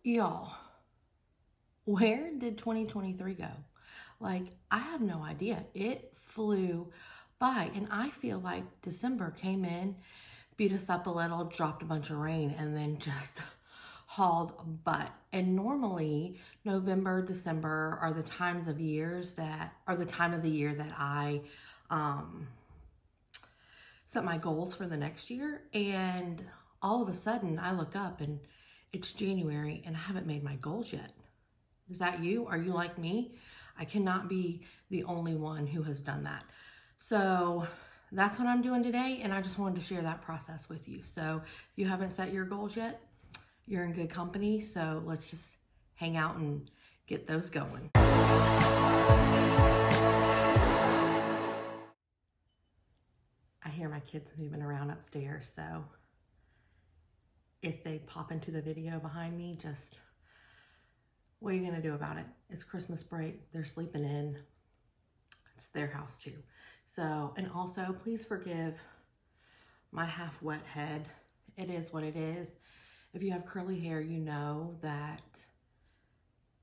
Y'all, where did 2023 go? Like, I have no idea. It flew by, and I feel like December came in, beat us up a little, dropped a bunch of rain, and then just hauled butt. And normally, November, December are the times of years that are the time of the year that I um, set my goals for the next year. And all of a sudden, I look up and it's January, and I haven't made my goals yet. Is that you? Are you like me? I cannot be the only one who has done that. So that's what I'm doing today, and I just wanted to share that process with you. So if you haven't set your goals yet, you're in good company. So let's just hang out and get those going. I hear my kids moving around upstairs, so if they pop into the video behind me, just what are you gonna do about it? It's Christmas break, they're sleeping in. It's their house too. So, and also please forgive my half wet head. It is what it is. If you have curly hair, you know that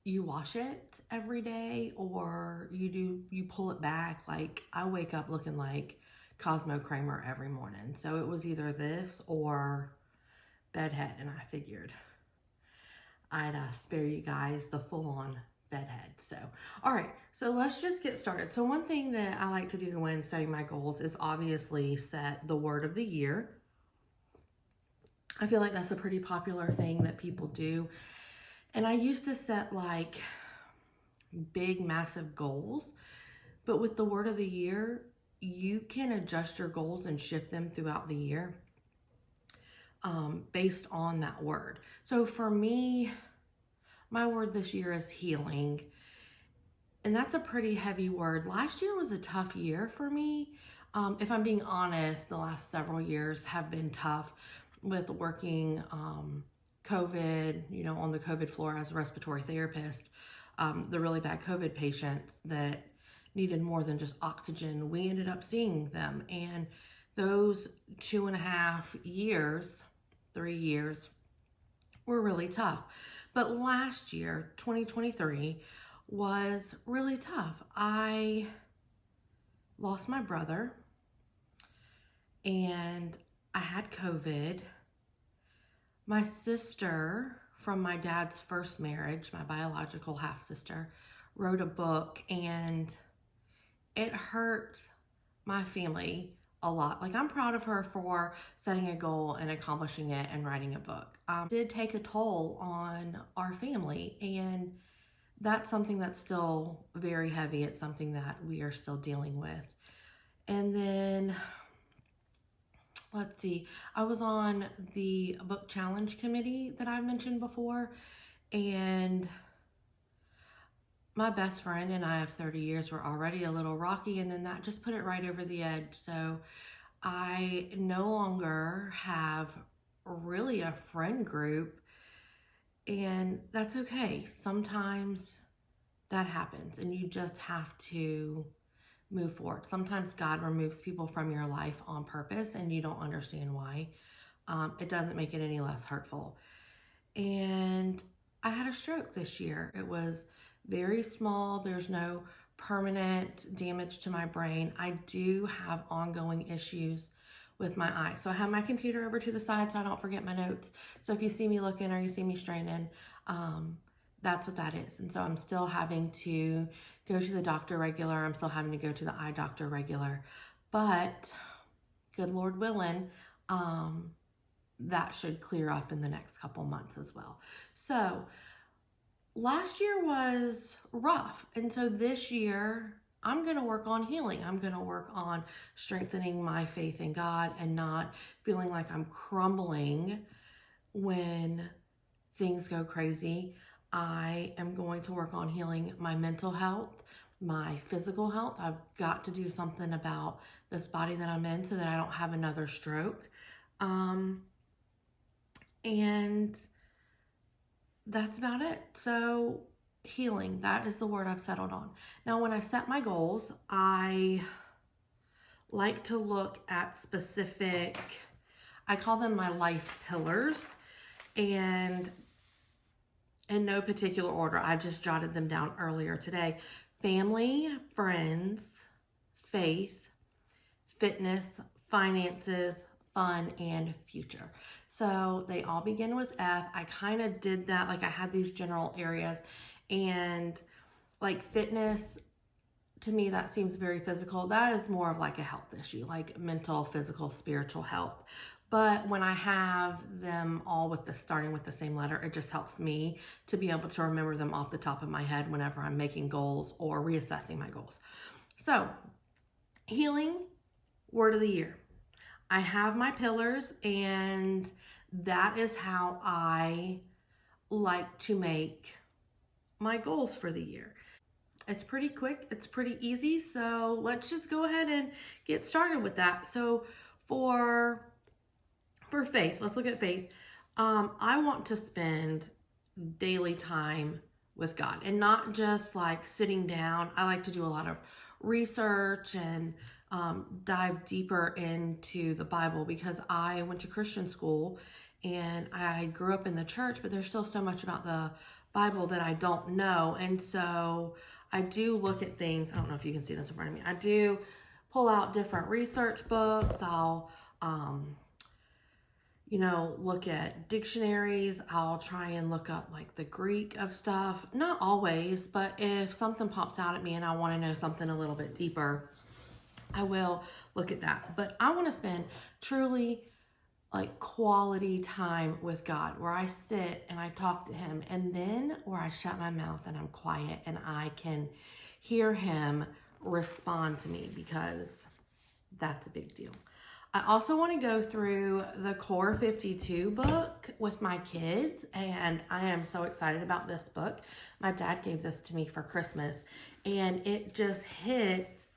you wash it every day or you pull it back. Like I wake up looking like Cosmo Kramer every morning. So it was either this or bedhead, and I figured I'd spare you guys the full-on bedhead. So, all right, so let's just get started. So one thing that I like to do when setting my goals is obviously set the word of the year. I feel like that's a pretty popular thing that people do. And I used to set like big, massive goals, but with the word of the year, you can adjust your goals and shift them throughout the year based on that word. So for me, my word this year is healing. And that's a pretty heavy word. Last year was a tough year for me. If I'm being honest, the last several years have been tough with working COVID, on the COVID floor as a respiratory therapist. The really bad COVID patients that needed more than just oxygen, we ended up seeing them. And those 2.5 years, 3 years, were really tough. But last year, 2023, was really tough. I lost my brother and I had COVID. My sister from my dad's first marriage, my biological half sister, wrote a book, and it hurt my family a lot. Like, I'm proud of her for setting a goal and accomplishing it and writing a book. It did take a toll on our family, and that's something that's still very heavy. It's something that we are still dealing with. And then, let's see, I was on the book challenge committee that I've mentioned before, and my best friend and I of 30 years were already a little rocky, and then that just put it right over the edge. So I no longer have really a friend group, and that's okay. Sometimes that happens, and you just have to move forward. Sometimes God removes people from your life on purpose, and you don't understand why. It doesn't make it any less hurtful. And I had a stroke this year. It was very small. There's no permanent damage to my brain. I do have ongoing issues with my eyes. So I have my computer over to the side so I don't forget my notes. So if you see me looking or you see me straining, that's what that is. And so I'm still having to go to the doctor regular. I'm still having to go to the eye doctor regular. But good Lord willing, that should clear up in the next couple months as well. So last year was rough. And so this year, I'm going to work on healing. I'm going to work on strengthening my faith in God and not feeling like I'm crumbling when things go crazy. I am going to work on healing my mental health, my physical health. I've got to do something about this body that I'm in so that I don't have another stroke. And that's about it. So healing, that is the word I've settled on. Now, when I set my goals, I like to look at specific, I call them my life pillars. And in no particular order. I just jotted them down earlier today. Family, friends, faith, fitness, finances, fun, and future. So they all begin with F. I kind of did that, like I had these general areas, and like fitness, to me, that seems very physical. That is more of like a health issue, like mental, physical, spiritual health. But when I have them all with the starting with the same letter, it just helps me to be able to remember them off the top of my head whenever I'm making goals or reassessing my goals. So, healing, word of the year. I have my pillars, and that is how I like to make my goals for the year. It's pretty quick, it's pretty easy, so let's just go ahead and get started with that. So for faith, let's look at faith. I want to spend daily time with God, and not just like sitting down. I like to do a lot of research and dive deeper into the Bible, because I went to Christian school and I grew up in the church, but there's still so much about the Bible that I don't know. And so I do look at things. I don't know if you can see this in front of me. I do pull out different research books. I'll look at dictionaries. I'll try and look up like the Greek of stuff. Not always, but if something pops out at me and I want to know something a little bit deeper, I will look at that. But I want to spend truly like quality time with God, where I sit and I talk to him, and then where I shut my mouth and I'm quiet and I can hear him respond to me, because that's a big deal. I also want to go through the Core 52 book with my kids, and I am so excited about this book. My dad gave this to me for Christmas, and it just hits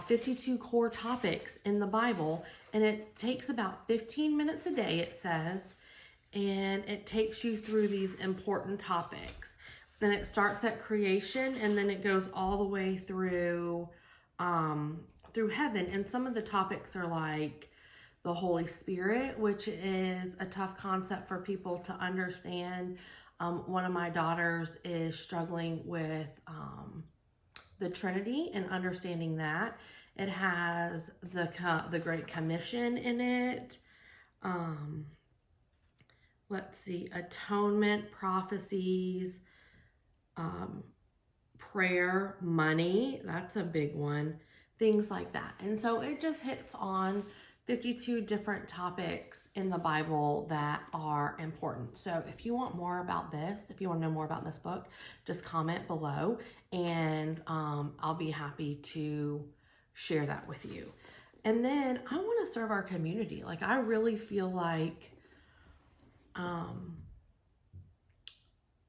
52 core topics in the Bible, and it takes about 15 minutes a day, it says, and it takes you through these important topics. Then it starts at creation, and then it goes all the way through heaven. And some of the topics are like the Holy Spirit, which is a tough concept for people to understand. One of my daughters is struggling with the Trinity and understanding that. It has the Great Commission in it. Let's see, atonement, prophecies, prayer, money. That's a big one. Things like that. And so it just hits on 52 different topics in the Bible that are important. So if you want more about this, if you want to know more about this book, just comment below, and I'll be happy to share that with you. And then I want to serve our community. Like, I really feel like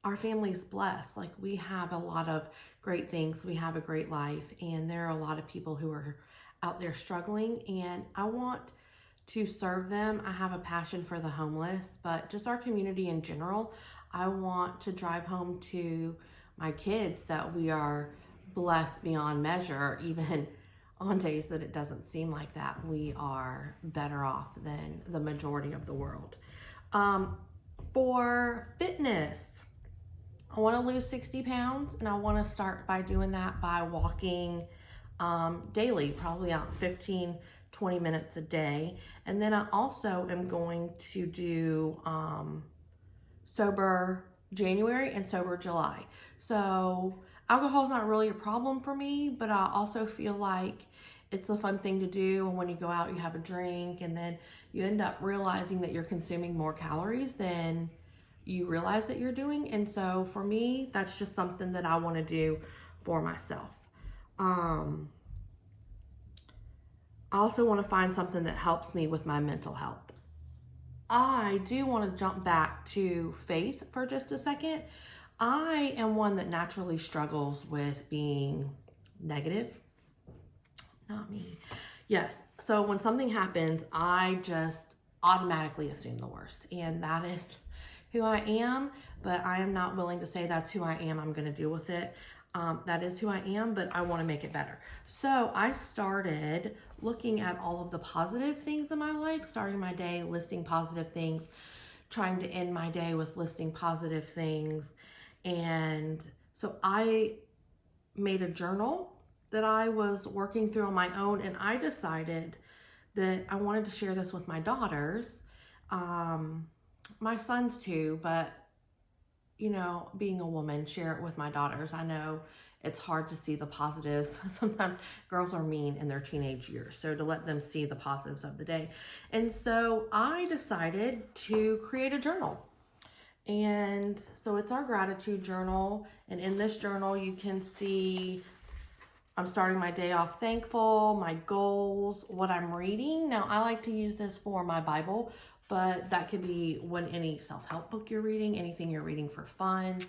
our family's blessed. Like, we have a lot of great things. We have a great life, and there are a lot of people who are out there struggling, and I want to serve them. I have a passion for the homeless, but just our community in general. I want to drive home to my kids that we are blessed beyond measure, even on days that it doesn't seem like that. We are better off than the majority of the world. For fitness, I want to lose 60 pounds, and I want to start by doing that by walking daily, probably out 15-20 minutes a day. And then I also am going to do sober January and sober July. So alcohol is not really a problem for me, but I also feel like it's a fun thing to do. And when you go out, you have a drink, and then you end up realizing that you're consuming more calories than you realize that you're doing. And so for me, that's just something that I want to do for myself. I also want to find something that helps me with my mental health. I do want to jump back to faith for just a second. I am one that naturally struggles with being negative. Not me. Yes. So when something happens, I just automatically assume the worst. And that is who I am, but I am not willing to say that's who I am. I'm going to deal with it. That is who I am, but I want to make it better. So I started looking at all of the positive things in my life, starting my day, listing positive things, trying to end my day with listing positive things. And so I made a journal that I was working through on my own, and I decided that I wanted to share this with my daughters, my sons too, but you know, being a woman, share it with my daughters. I know it's hard to see the positives. Sometimes girls are mean in their teenage years, so to let them see the positives of the day. And so I decided to create a journal. And so it's our gratitude journal. And in this journal, you can see I'm starting my day off thankful, my goals, what I'm reading. Now, I like to use this for my Bible, but that could be when any self-help book you're reading, anything you're reading for fun,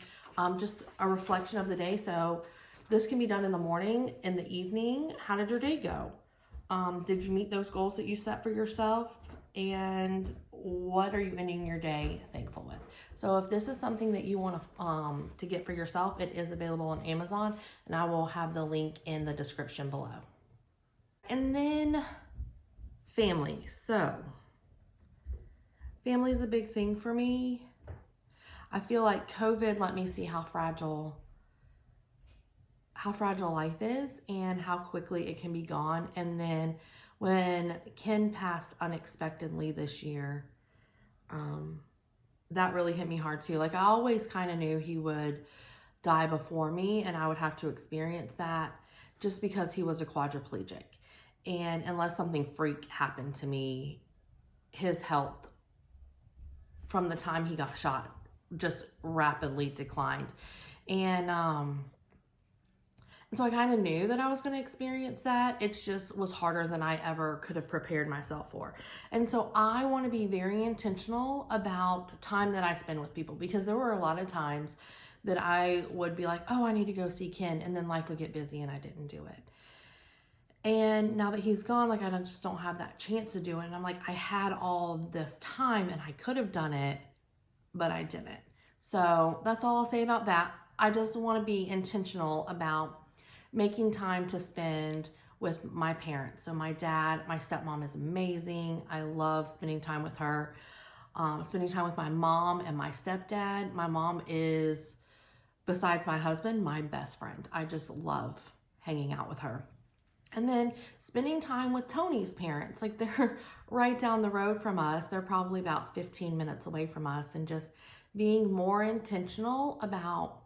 just a reflection of the day. So this can be done in the morning, in the evening. How did your day go? Did you meet those goals that you set for yourself? And what are you ending your day thankful with? So if this is something that you want to get for yourself, it is available on Amazon, and I will have the link in the description below. And then family. So family is a big thing for me. I feel like COVID let me see how fragile life is and how quickly it can be gone. And then when Ken passed unexpectedly this year, that really hit me hard too. Like I always kind of knew he would die before me and I would have to experience that just because he was a quadriplegic. And unless something freak happened to me, his health from the time he got shot just rapidly declined. And so I kind of knew that I was going to experience that. It just was harder than I ever could have prepared myself for. And so I want to be very intentional about time that I spend with people, because there were a lot of times that I would be like, oh, I need to go see Ken. And then life would get busy and I didn't do it. And now that he's gone, like I just don't have that chance to do it. And I'm like, I had all this time and I could have done it, but I didn't. So that's all I'll say about that. I just want to be intentional about making time to spend with my parents. So my dad, my stepmom is amazing. I love spending time with her. Spending time with my mom and my stepdad. My mom is, besides my husband, my best friend. I just love hanging out with her. And then spending time with Tony's parents. Like they're right down the road from us. They're probably about 15 minutes away from us, and just being more intentional about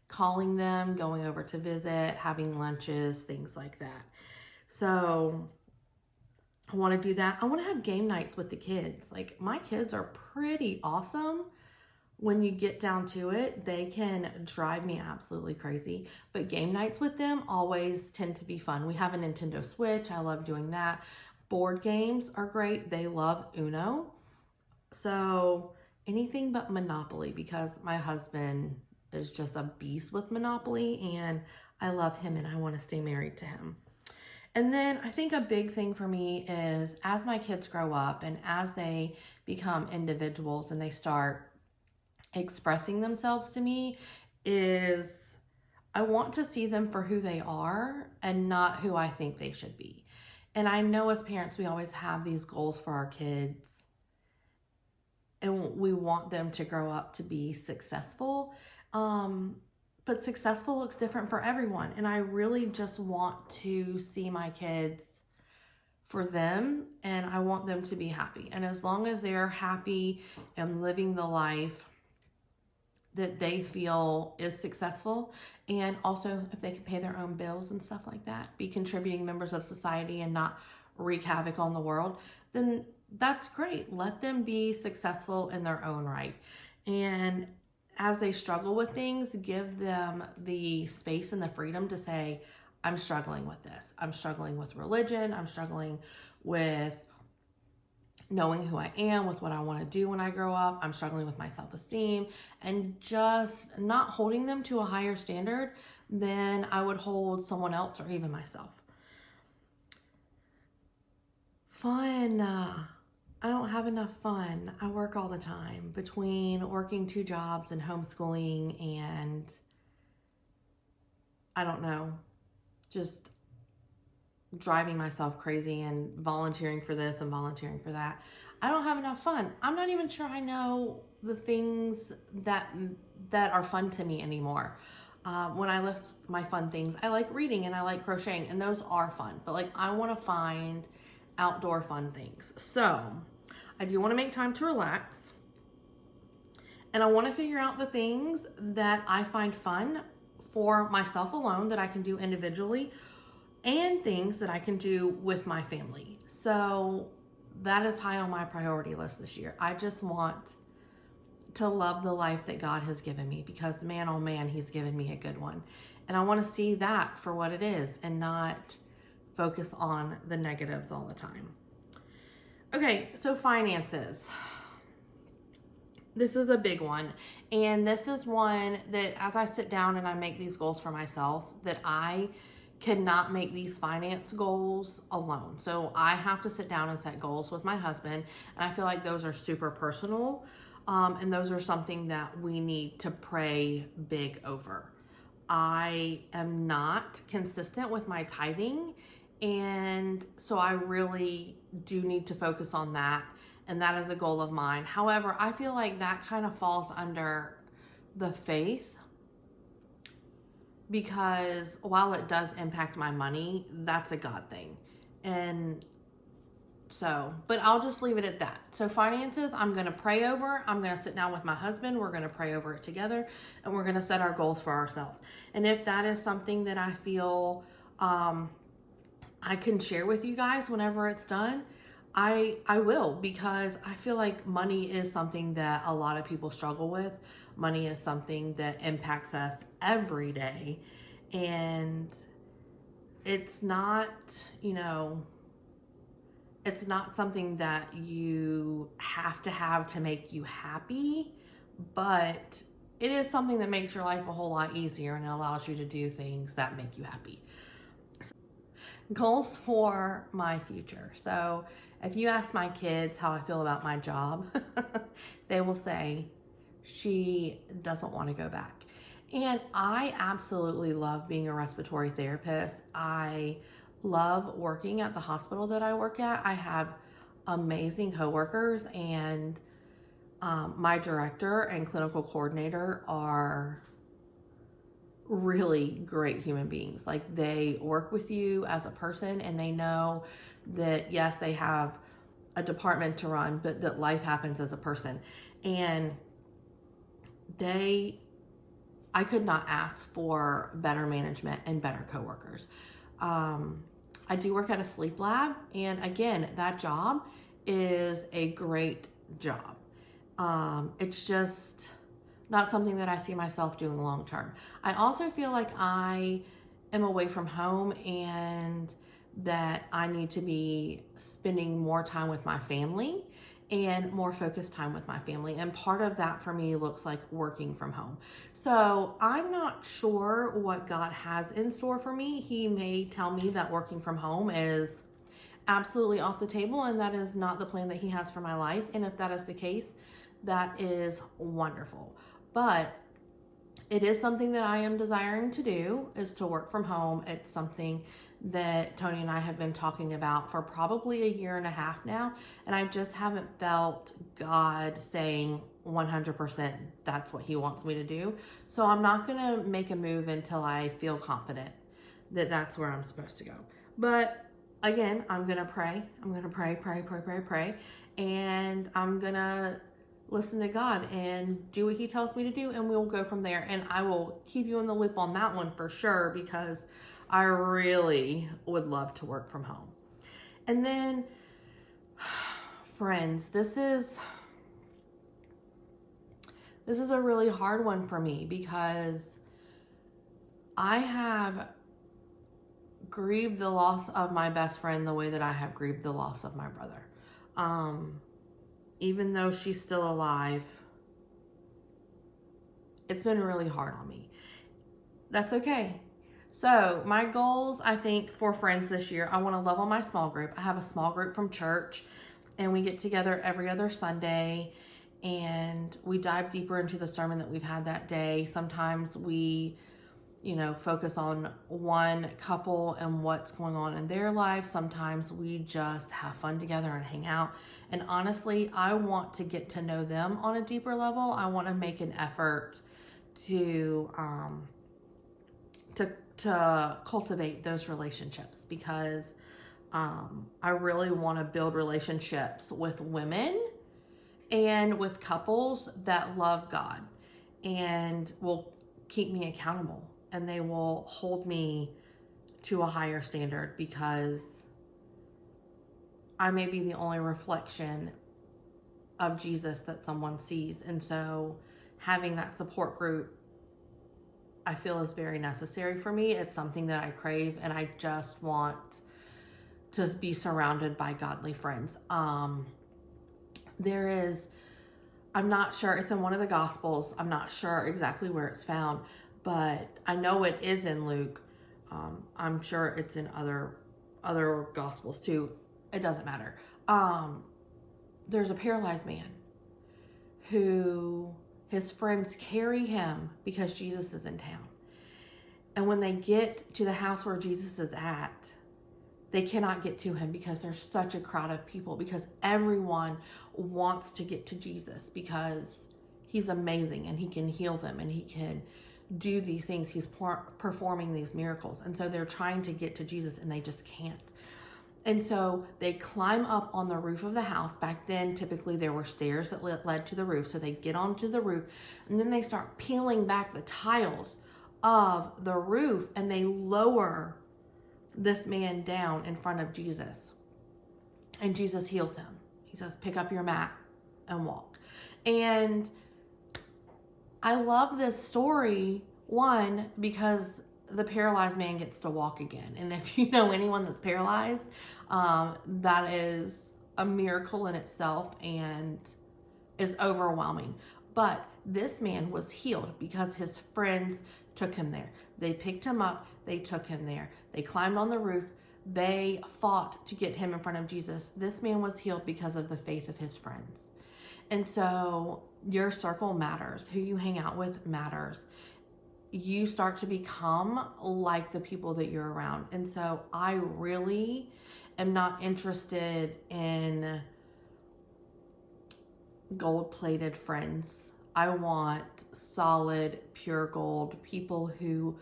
calling them, going over to visit, having lunches, things like that. So I want to do that. I want to have game nights with the kids. Like my kids are pretty awesome. When you get down to it, they can drive me absolutely crazy. But game nights with them always tend to be fun. We have a Nintendo Switch. I love doing that. Board games are great. They love Uno. So anything but Monopoly, because my husband is just a beast with Monopoly and I love him and I want to stay married to him. And then I think a big thing for me is as my kids grow up and as they become individuals and they start expressing themselves to me, is I want to see them for who they are and not who I think they should be. And I know as parents, we always have these goals for our kids and we want them to grow up to be successful. But successful looks different for everyone. And I really just want to see my kids for them, and I want them to be happy. And as long as they're happy and living the life that they feel is successful, and also if they can pay their own bills and stuff like that, be contributing members of society and not wreak havoc on the world, then that's great. Let them be successful in their own right. And as they struggle with things, give them the space and the freedom to say, I'm struggling with this. I'm struggling with religion. I'm struggling with knowing who I am, with what I want to do when I grow up. I'm struggling with my self-esteem, and just not holding them to a higher standard than I would hold someone else or even myself. Fun. I don't have enough fun. I work all the time between working 2 jobs and homeschooling and I don't know, just driving myself crazy and volunteering for this and volunteering for that. I don't have enough fun. I'm not even sure I know the things that are fun to me anymore. When I list my fun things, I like reading and I like crocheting, and those are fun. But like, I want to find outdoor fun things. So I do want to make time to relax, and I want to figure out the things that I find fun for myself alone that I can do individually, and things that I can do with my family. So that is high on my priority list this year. I just want to love the life that God has given me, because man, oh man, he's given me a good one. And I want to see that for what it is and not focus on the negatives all the time. Okay, so finances. This is a big one. And this is one that as I sit down and I make these goals for myself, that I cannot make these finance goals alone. So I have to sit down and set goals with my husband. And I feel like those are super personal. And those are something that we need to pray big over. I am not consistent with my tithing. And so I really do need to focus on that. And that is a goal of mine. However, I feel like that kind of falls under the faith, because while it does impact my money, that's a God thing. And so, but I'll just leave it at that. So finances, I'm going to pray over. I'm going to sit down with my husband. We're going to pray over it together, and we're going to set our goals for ourselves. And if that is something that I feel I can share with you guys whenever it's done, I will, because I feel like money is something that a lot of people struggle with. Money is something that impacts us every day. And it's not, it's not something that you have to make you happy, but it is something that makes your life a whole lot easier, and it allows you to do things that make you happy. Goals for my future. So if you ask my kids how I feel about my job, they will say she doesn't want to go back. And I absolutely love being a respiratory therapist. I love working at the hospital that I work at. I have amazing coworkers, and my director and clinical coordinator are really great human beings. Like, they work with you as a person, and they know that yes, they have a department to run, but that life happens as a person. And I could not ask for better management and better coworkers. I do work at a sleep lab, and again, that job is a great job. It's just not something that I see myself doing long term. I also feel like I am away from home, and that I need to be spending more time with my family and more focused time with my family. And part of that for me looks like working from home. So I'm not sure what God has in store for me. He may tell me that working from home is absolutely off the table, and that is not the plan that he has for my life. And if that is the case, that is wonderful. But it is something that I am desiring to do, is to work from home. It's something that Tony and I have been talking about for probably a year and a half now, and I just haven't felt God saying 100% that's what he wants me to do. So I'm not going to make a move until I feel confident that that's where I'm supposed to go. But again, I'm going to pray. I'm going to pray, and I'm going to listen to God and do what he tells me to do, and we'll go from there. And I will keep you in the loop on that one for sure, because I really would love to work from home. And then, friends, this is a really hard one for me, because I have grieved the loss of my best friend the way that I have grieved the loss of my brother. Even though she's still alive, it's been really hard on me. That's okay. So my goals, I think, for friends this year, I want to level my small group. I have a small group from church, and we get together every other Sunday, and we dive deeper into the sermon that we've had that day. Sometimes we focus on one couple and what's going on in their life. Sometimes we just have fun together and hang out. And honestly, I want to get to know them on a deeper level. I want to make an effort to cultivate those relationships, because I really want to build relationships with women and with couples that love God and will keep me accountable, and they will hold me to a higher standard, because I may be the only reflection of Jesus that someone sees. And so having that support group, I feel, is very necessary for me. It's something that I crave, and I just want to be surrounded by godly friends. I'm not sure, it's in one of the Gospels. I'm not sure exactly where it's found, but I know it is in Luke. I'm sure it's in other Gospels too. It doesn't matter. There's a paralyzed man who his friends carry him because Jesus is in town. And when they get to the house where Jesus is at, they cannot get to him because there's such a crowd of people, because everyone wants to get to Jesus because he's amazing and he can heal them and he can do these things. He's performing these miracles. And so they're trying to get to Jesus and they just can't. And so they climb up on the roof of the house. Back then, typically there were stairs that led to the roof. So they get onto the roof and then they start peeling back the tiles of the roof and they lower this man down in front of Jesus. And Jesus heals him. He says, pick up your mat and walk. And I love this story, one, because the paralyzed man gets to walk again. And if you know anyone that's paralyzed, that is a miracle in itself and is overwhelming. But this man was healed because his friends took him there. They picked him up. They took him there. They climbed on the roof. They fought to get him in front of Jesus. This man was healed because of the faith of his friends. And so your circle matters. Who you hang out with matters. You start to become like the people that you're around. And so I really am not interested in gold-plated friends. I want solid, pure gold, people who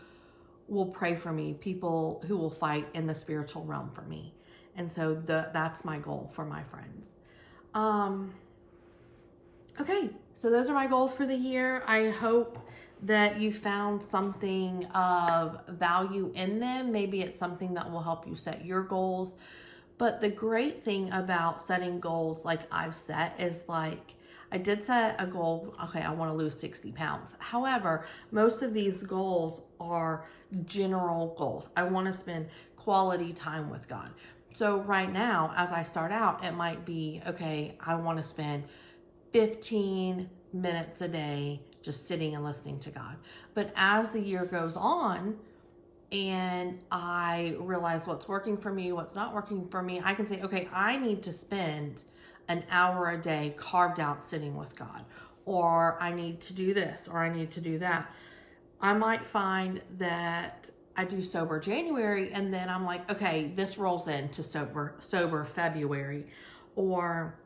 will pray for me, people who will fight in the spiritual realm for me. And so that's my goal for my friends. Okay, so those are my goals for the year. I hope that you found something of value in them. Maybe it's something that will help you set your goals. But the great thing about setting goals like I've set is, like, I did set a goal, okay, I want to lose 60 pounds. However, most of these goals are general goals. I want to spend quality time with God. So right now, as I start out, it might be, okay, I want to spend 15 minutes a day just sitting and listening to God. But as the year goes on and I realize what's working for me, what's not working for me, I can say, okay, I need to spend an hour a day carved out sitting with God, or I need to do this, or I need to do that. I might find that I do sober January and then I'm like, okay, this rolls into sober February, or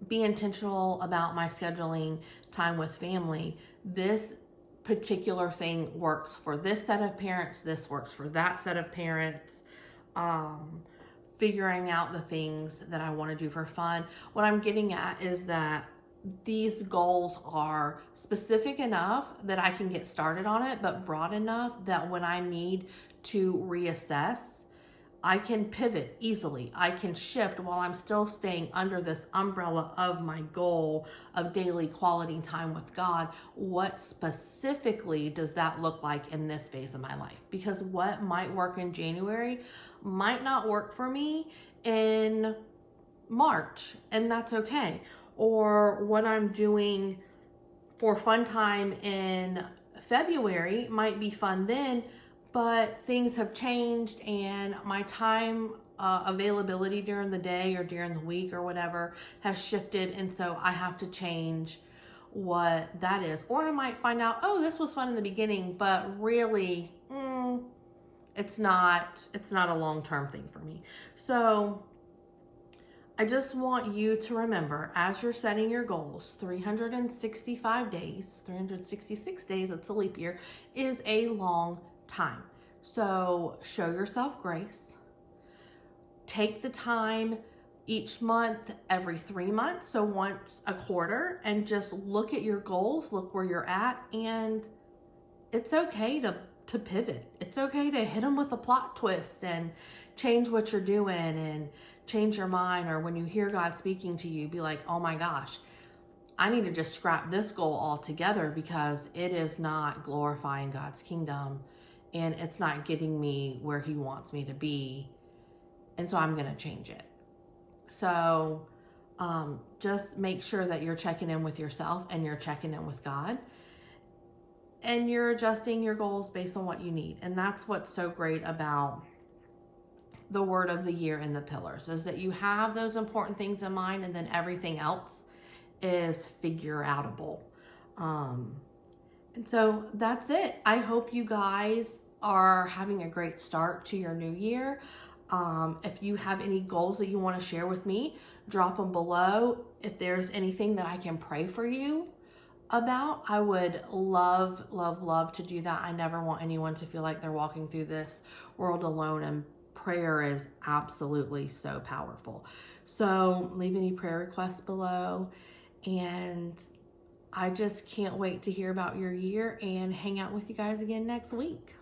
be intentional about my scheduling time with family. This particular thing works for this set of parents. This works for that set of parents. Figuring out the things that I want to do for fun. What I'm getting at is that these goals are specific enough that I can get started on it, but broad enough that when I need to reassess, I can pivot easily. I can shift while I'm still staying under this umbrella of my goal of daily quality time with God. What specifically does that look like in this phase of my life? Because what might work in January might not work for me in March, and that's okay. Or what I'm doing for fun time in February might be fun then, but things have changed and my time availability during the day or during the week or whatever has shifted, and so I have to change what that is. Or I might find out, oh, this was fun in the beginning, but really, it's not a long-term thing for me. So I just want you to remember, as you're setting your goals, 365 days, 366 days, it's a leap year, is a long time. So show yourself grace. Take the time each month, every 3 months, so once a quarter, and just look at your goals, look where you're at, and it's okay to pivot. It's okay to hit them with a plot twist and change what you're doing and change your mind. Or when you hear God speaking to you, be like, oh my gosh, I need to just scrap this goal altogether because it is not glorifying God's kingdom and it's not getting me where he wants me to be. And so I'm going to change it. So just make sure that you're checking in with yourself and you're checking in with God. And you're adjusting your goals based on what you need. And that's what's so great about the word of the year and the pillars, is that you have those important things in mind and then everything else is figure outable. And so that's it. I hope you guys are having a great start to your new year. If you have any goals that you want to share with me, drop them below. If there's anything that I can pray for you about, I would love, love, love to do that. I never want anyone to feel like they're walking through this world alone, and prayer is absolutely so powerful. So leave any prayer requests below, and I just can't wait to hear about your year and hang out with you guys again next week.